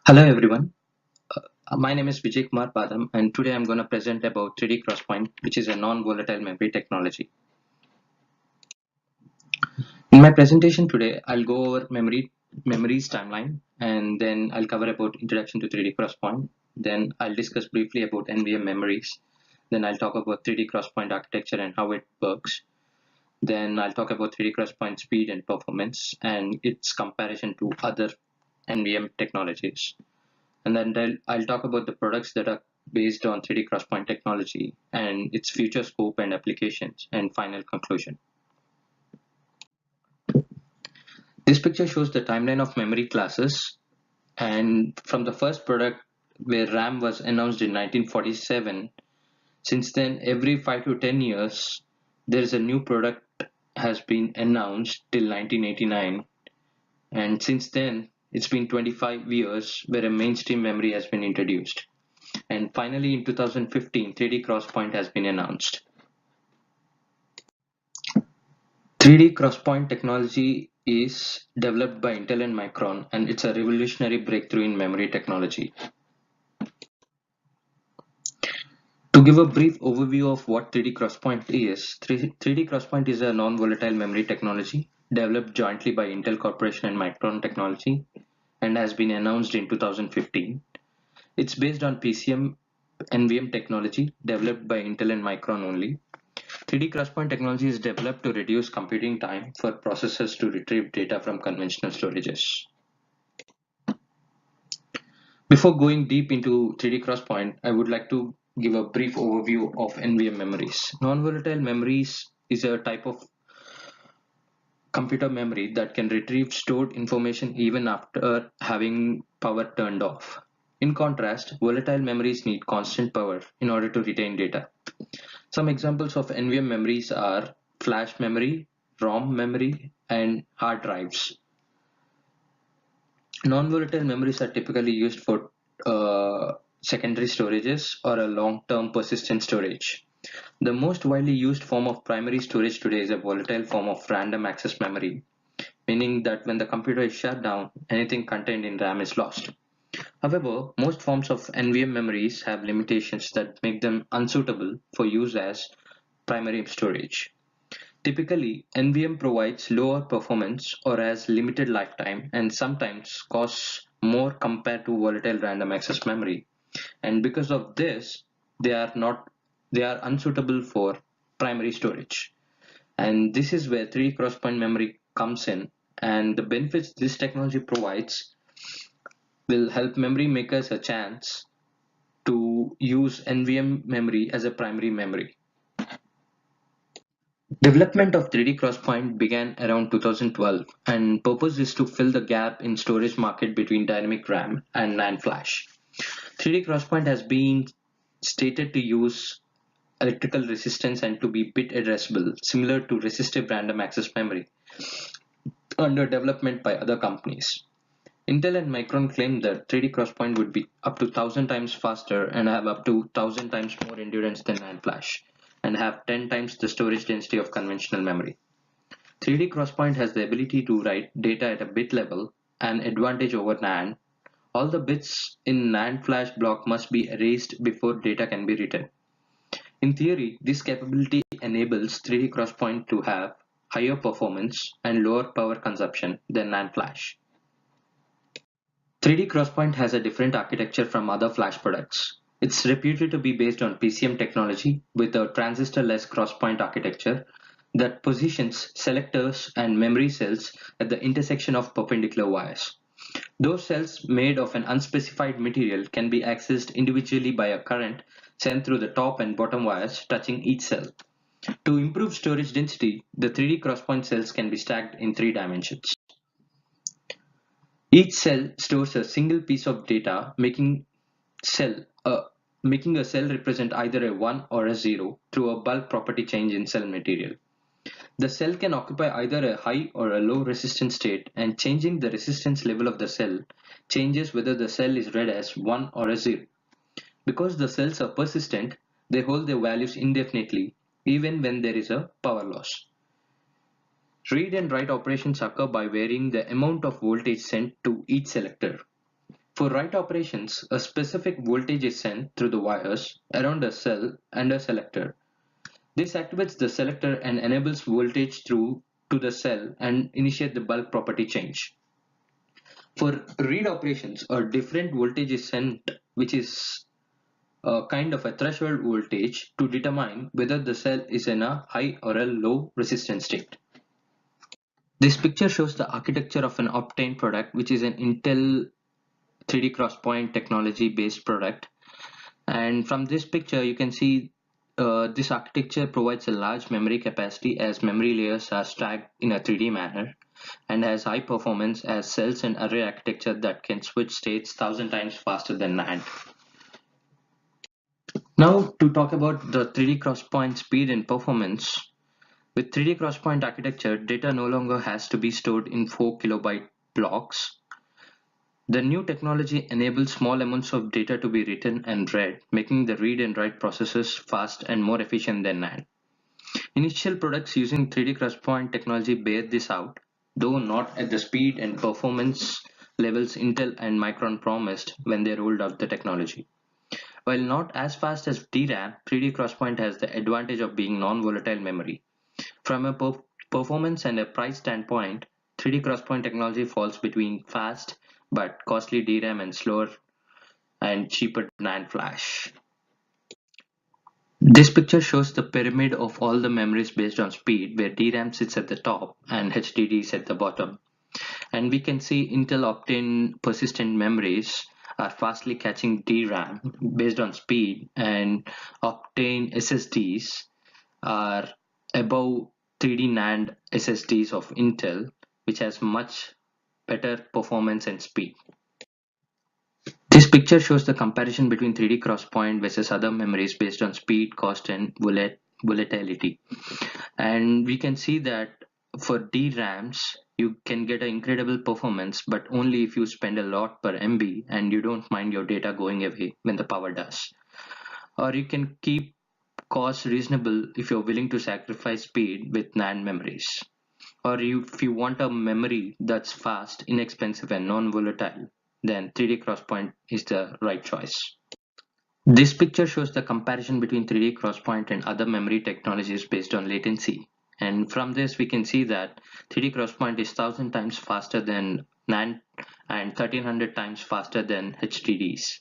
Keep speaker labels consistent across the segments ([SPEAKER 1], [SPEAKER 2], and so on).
[SPEAKER 1] Hello everyone, my name is Vijaybadam and today I'm going to present about 3D Crosspoint, which is a non-volatile memory technology. In my presentation today, I'll go over memories timeline, and then I'll cover about introduction to 3D Crosspoint. Then I'll discuss briefly about NVM memories. Then I'll talk about 3D Crosspoint architecture and how it works. Then I'll talk about 3D Crosspoint speed and performance and its comparison to other NVM technologies. And then I'll talk about the products that are based on 3D Crosspoint technology and its future scope and applications and final conclusion. This picture shows the timeline of memory classes, and from the first product where RAM was announced in 1947, since then every 5 to 10 years there is a new product has been announced till 1989, and since then it's been 25 years where a mainstream memory has been introduced. And finally, in 2015, 3D Crosspoint has been announced. 3D Crosspoint technology is developed by Intel and Micron, and it's a revolutionary breakthrough in memory technology. To give a brief overview of what 3D Crosspoint is, 3D Crosspoint is a non-volatile memory technology developed jointly by Intel Corporation and Micron Technology and has been announced in 2015. It's based on PCM NVM technology developed by Intel and Micron only. 3D Crosspoint technology is developed to reduce computing time for processors to retrieve data from conventional storages. Before going deep into 3D Crosspoint, I would like to give a brief overview of NVM memories. Non-volatile memories is a type of computer memory that can retrieve stored information even after having power turned off. In contrast, volatile memories need constant power in order to retain data. Some examples of NVM memories are flash memory, ROM memory, and hard drives. Non-volatile memories are typically used for secondary storages or a long-term persistent storage. The most widely used form of primary storage today is a volatile form of random access memory, meaning that when the computer is shut down, anything contained in RAM is lost. However, most forms of NVM memories have limitations that make them unsuitable for use as primary storage. Typically, NVM provides lower performance or has limited lifetime and sometimes costs more compared to volatile random access memory. And because of this, they are not they are unsuitable for primary storage. And this is where 3D crosspoint memory comes in, and the benefits this technology provides will help memory makers a chance to use NVM memory as a primary memory. Development of 3D Crosspoint began around 2012 and purpose is to fill the gap in storage market between dynamic RAM and NAND flash. 3D Crosspoint has been stated to use electrical resistance and to be bit addressable, similar to resistive random access memory, under development by other companies. Intel and Micron claim that 3D Crosspoint would be up to 1000 times faster and have up to 1000 times more endurance than NAND flash, and have 10 times the storage density of conventional memory. 3D Crosspoint has the ability to write data at a bit level, an advantage over NAND. All the bits in NAND flash block must be erased before data can be written. In theory, this capability enables 3D Crosspoint to have higher performance and lower power consumption than NAND flash. 3D Crosspoint has a different architecture from other flash products. It's reputed to be based on PCM technology with a transistor-less crosspoint architecture that positions selectors and memory cells at the intersection of perpendicular wires. Those cells made of an unspecified material can be accessed individually by a current sent through the top and bottom wires touching each cell. To improve storage density, the 3D crosspoint cells can be stacked in 3 dimensions. Each cell stores a single piece of data, cell making a cell represent either a 1 or a 0 through a bulk property change in cell material. The cell can occupy either a high or a low resistance state, and changing the resistance level of the cell changes whether the cell is read as 1 or a 0. Because the cells are persistent, they hold their values indefinitely even when there is a power loss. Read and write operations occur by varying the amount of voltage sent to each selector. For write operations, a specific voltage is sent through the wires around a cell and a selector. This activates the selector and enables voltage through to the cell and initiate the bulk property change. For read operations, a different voltage is sent, which is a kind of a threshold voltage to determine whether the cell is in a high or a low resistance state. This picture shows the architecture of an Optane product, which is an Intel 3D crosspoint technology based product. And from this picture, you can see this architecture provides a large memory capacity as memory layers are stacked in a 3D manner, and has high performance as cells and array architecture that can switch states 1,000 times faster than NAND. Now to talk about the 3D crosspoint speed and performance. With 3D crosspoint architecture, data no longer has to be stored in 4 kilobyte blocks. The new technology enables small amounts of data to be written and read, making the read and write processes fast and more efficient than NAND. Initial products using 3D crosspoint technology bear this out, though not at the speed and performance levels Intel and Micron promised when they rolled out the technology. While not as fast as DRAM, 3D crosspoint has the advantage of being non-volatile memory. From a performance and a price standpoint, 3D crosspoint technology falls between fast but costly DRAM and slower and cheaper NAND flash. This picture shows the pyramid of all the memories based on speed, where DRAM sits at the top and HDD is at the bottom. And we can see Intel Optane persistent memories are fastly catching DRAM based on speed, and Optane SSDs are above 3D NAND SSDs of Intel, which has much better performance and speed. This picture shows the comparison between 3D crosspoint versus other memories based on speed, cost, and volatility. And we can see that for DRAMs, you can get an incredible performance, but only if you spend a lot per MB and you don't mind your data going away when the power does. Or you can keep cost reasonable if you're willing to sacrifice speed with NAND memories. Or if you want a memory that's fast, inexpensive, and non-volatile, then 3D crosspoint is the right choice. This picture shows the comparison between 3D crosspoint and other memory technologies based on latency. And from this, we can see that 3D crosspoint is 1,000 times faster than NAND and 1,300 times faster than HDDs.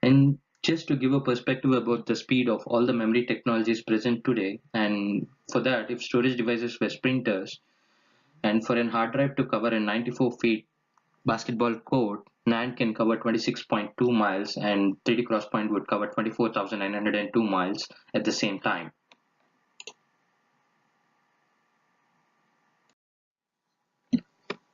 [SPEAKER 1] And just to give a perspective about the speed of all the memory technologies present today, and for that, if storage devices were sprinters, and for a hard drive to cover a 94 feet basketball court, NAND can cover 26.2 miles and 3D crosspoint would cover 24,902 miles at the same time.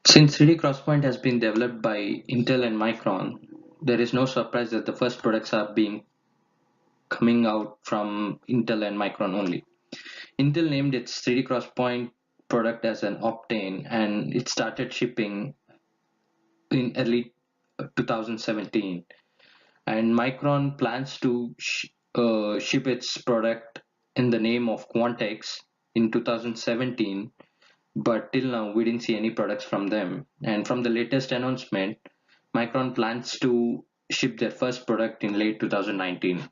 [SPEAKER 1] Since 3D crosspoint has been developed by Intel and Micron, there is no surprise that the first products are coming out from Intel and Micron only. Intel named its 3D crosspoint product as an Optane, and it started shipping in early 2017. And Micron plans to ship its product in the name of Quantex in 2017, but till now we didn't see any products from them. And from the latest announcement, Micron plans to ship their first product in late 2019.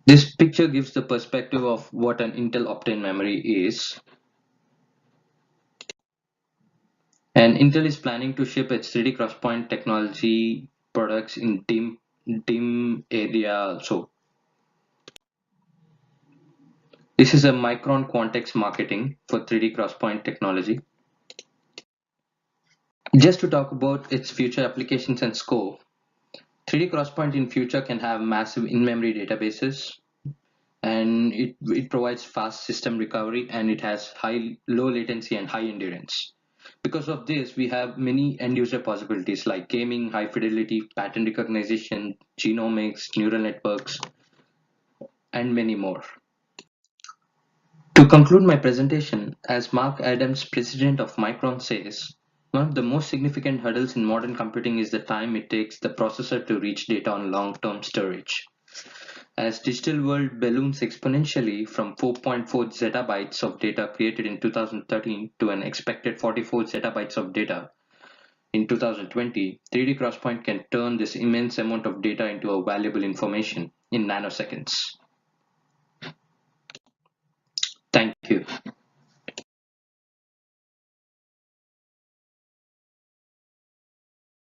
[SPEAKER 1] This picture gives the perspective of what an Intel Optane memory is. And Intel is planning to ship its 3D crosspoint technology products in DIMM area also. This is a Micron Quantex marketing for 3D crosspoint technology. Just to talk about its future applications and scope, 3D crosspoint in future can have massive in-memory databases, and it provides fast system recovery, and it has low latency and high endurance. Because of this, we have many end user possibilities like gaming, high fidelity, pattern recognition, genomics, neural networks, and many more. To conclude my presentation, as Mark Adams, president of Micron, says, one of the most significant hurdles in modern computing is the time it takes the processor to reach data on long-term storage. As digital world balloons exponentially from 4.4 zettabytes of data created in 2013 to an expected 44 zettabytes of data In 2020, 3D Crosspoint can turn this immense amount of data into a valuable information in nanoseconds. Thank you.